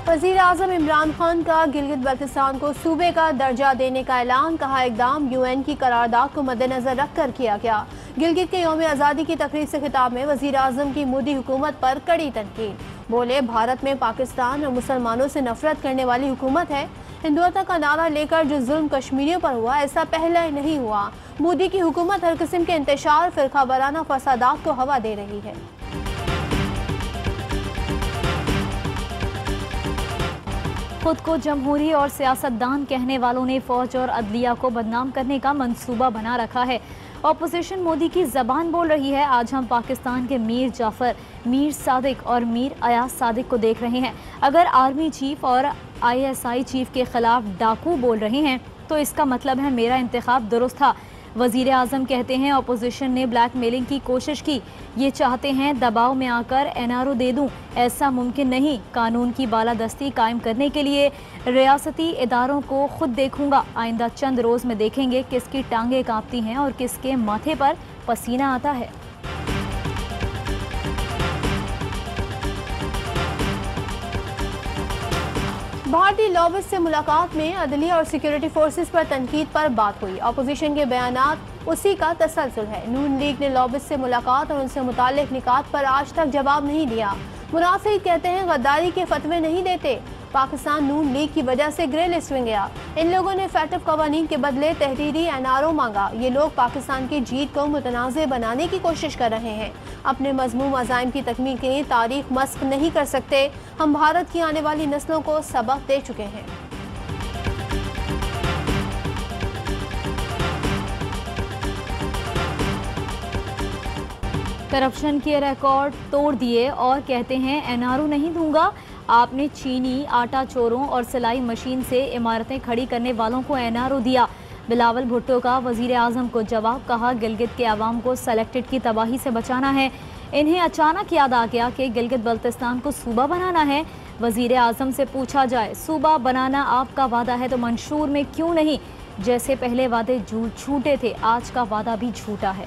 वज़ीर आज़म इमरान खान का गिलगित बल्तिस्तान को सूबे का दर्जा देने का ऐलान। कहा इक़दाम UN की करारदाद को मद्देनजर रख कर किया गया। गिलगित के यौम आज़ादी की तकरीब से खिताब में वज़ीर आज़म की मोदी हुकूमत पर कड़ी तनकीद। बोले भारत में पाकिस्तान और मुसलमानों से नफरत करने वाली हुकूमत है। हिंदुत्व का नारा लेकर जो जुल्म कश्मीरियों पर हुआ ऐसा पहले ही नहीं हुआ। मोदी की हुकूमत हर किस्म के इंतशार फिरका वाराना फसादात को हवा दे रही है। खुद को जमहूरी और सियासतदान कहने वालों ने फौज और अदलिया को बदनाम करने का मंसूबा बना रखा है। ऑपोजिशन मोदी की जबान बोल रही है। आज हम पाकिस्तान के मीर जाफर, मीर सादिक और मीर अयाज सादिक को देख रहे हैं। अगर आर्मी चीफ और ISI चीफ के खिलाफ डाकू बोल रहे हैं तो इसका मतलब है मेरा इंतखाब दुरुस्त था। वज़ीर आज़म कहते हैं ऑपोजिशन ने ब्लैकमेलिंग की कोशिश की। ये चाहते हैं दबाव में आकर NRO दे दूं। ऐसा मुमकिन नहीं। कानून की बालादस्ती कायम करने के लिए रियासती इदारों को खुद देखूंगा। आइंदा चंद रोज़ में देखेंगे किसकी टांगें कांपती हैं और किसके माथे पर पसीना आता है। भारतीय लॉबिस्ट से मुलाकात में अदलिया और सिक्योरिटी फोर्सेस पर तनकीद पर बात हुई। अपोजिशन के बयानात उसी का तसलसल है। नून लीग ने लॉबिस्ट से मुलाकात और उनसे मुताल्लिक निकात पर आज तक जवाब नहीं दिया। मुनासिर कहते हैं गद्दारी के फतवे नहीं देते। पाकिस्तान नून लीग की वजह से ग्रे लिस्ट में गया। इन लोगों ने फैटफ कवानीन के बदले तहरीरी NRO मांगा। ये लोग पाकिस्तान की जीत को मुतनाज़ बनाने की कोशिश कर रहे हैं। अपने मज़मूम अज़ाइम की तकमील के लिए तारीख मस्क नहीं कर सकते। हम भारत की आने वाली नस्लों को सबक दे चुके हैं। करप्शन के रिकॉर्ड तोड़ दिए और कहते हैं NRO नहीं दूंगा। आपने चीनी, आटा चोरों और सिलाई मशीन से इमारतें खड़ी करने वालों को NRO दिया। बिलावल भुट्टो का वज़ीर आज़म को जवाब। कहा गिलगित के अवाम को सेलेक्टेड की तबाही से बचाना है। इन्हें अचानक याद आ गया कि गिलगित बल्तिस्तान को सूबा बनाना है। वज़ीर आज़म से पूछा जाए सूबा बनाना आपका वादा है तो मंशूर में क्यों नहीं? जैसे पहले वादे झूठे थे, आज का वादा भी झूठा है।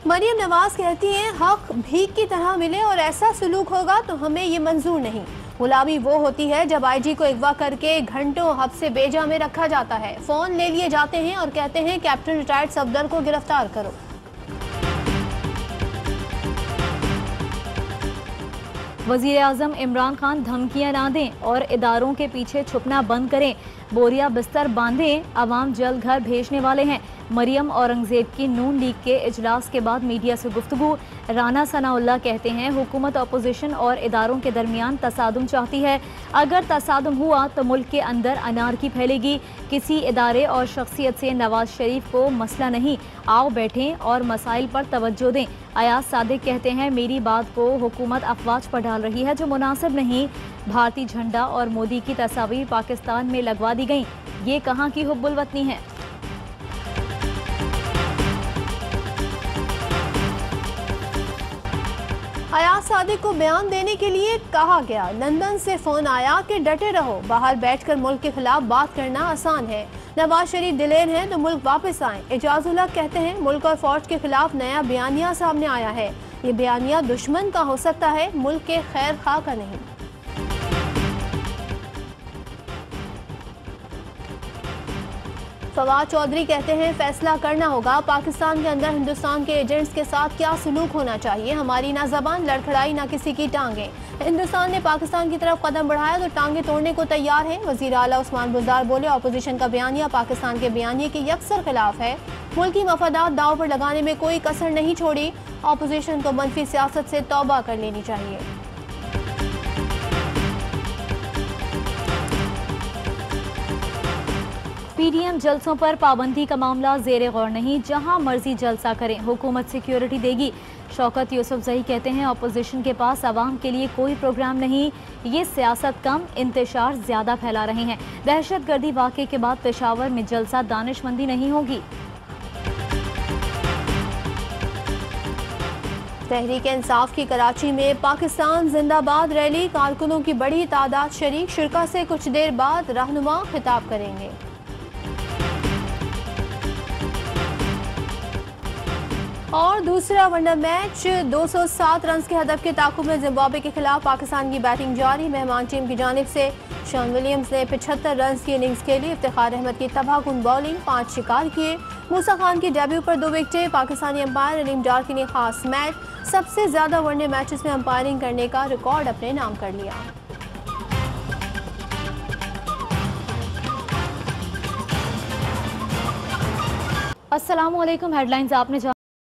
मरियम नवाज कहती हैं हक भीख की तरह मिले और ऐसा सलूक होगा तो हमें ये मंजूर नहीं। गुलामी वो होती है जब IG को अगवा करके घंटों हब्स से बेजा में रखा जाता है। फोन ले लिए जाते हैं और कहते हैं कैप्टन रिटायर्ड सफदर को गिरफ्तार करो। वज़ीर आज़म इमरान खान धमकियां ना दें और इदारों के पीछे छुपना बंद करें। बोरिया बिस्तर बांधें, अवाम जल्द घर भेजने वाले हैं। मरियम औरंगजेब की नून लीग के इजलास के बाद मीडिया से गुफ्तगू। राना सनाउल्लाह कहते हैं हुकूमत अपोजिशन और इदारों के दरमियान तसादुम चाहती है। अगर तसादुम हुआ तो मुल्क के अंदर अनारकी फैलेगी। किसी इदारे और शख्सियत से नवाज शरीफ को मसला नहीं। आओ बैठें और मसाइल पर तवज्जो दें। अयाज सादिक कहते हैं मेरी बात को हुकूमत अफवाज पर डाल रही है जो मुनासिब नहीं। भारतीय झंडा और मोदी की तस्वीर पाकिस्तान में लगवा दी गई। ये कहाँ की हुब्बुल वतनी है? अयाज सादिक को बयान देने के लिए कहा गया। लंदन से फोन आया कि डटे रहो, बाहर बैठकर मुल्क के खिलाफ बात करना आसान है। नवाज शरीफ दिलेर हैं तो मुल्क वापस आए। एजाजुल्लाह कहते हैं मुल्क और फौज के खिलाफ नया बयानिया सामने आया है। ये बयानिया दुश्मन का हो सकता है, मुल्क के खैर खा का नहीं। फवाद चौधरी कहते हैं फैसला करना होगा पाकिस्तान के अंदर हिंदुस्तान के एजेंट्स के साथ क्या सलूक होना चाहिए। हमारी ना जबान लड़खड़ाई ना किसी की टांगे। हिंदुस्तान ने पाकिस्तान की तरफ कदम बढ़ाया तो टांगे तोड़ने को तैयार है। वजीर आला उस्मान बुज़दार बोले ऑपोजिशन का बयानिया पाकिस्तान के बयानिए के यकसर खिलाफ है। मुल्की मफादात दाव पर लगाने में कोई कसर नहीं छोड़ी। ऑपोजिशन को मनफी सियासत से तौबा कर लेनी चाहिए। PDM जलसों पर पाबंदी का मामला ज़ेरे गौर नहीं। जहां मर्जी जलसा करें, हुकूमत सिक्योरिटी देगी। शौकत यूसुफजई कहते हैं अपोजिशन के पास आवाम के लिए कोई प्रोग्राम नहीं। ये सियासत कम, इंतशार ज्यादा फैला रहे हैं। दहशत गर्दी वाक़े के बाद पेशावर में जलसा दानिशमंदी नहीं होगी। तहरीक इंसाफ की कराची में पाकिस्तान जिंदाबाद रैली, कारकुनों की बड़ी तादाद शरीक। शिरका से कुछ देर बाद रहनुमा खिताब करेंगे। और दूसरा वनडे मैच 207 रन के हदफ के ताकुब में जिम्बाब्वे के खिलाफ पाकिस्तान की बैटिंग जारी। मेहमान टीम की जानिब से शॉन विलियम्स ने 75 रन की इनिंग्स के लिए इफ्तिखार अहमद की तबाहकुन बॉलिंग 5 शिकार किए। मूसा खान की डेब्यू पर 2 विकेटें। पाकिस्तानी अंपायर अलीम डार्की ने खास मैच सबसे ज्यादा वनडे मैचेस में अंपायरिंग करने का रिकॉर्ड अपने नाम कर लिया। अस्सलामुअलैकुम, हेडलाइंस आपने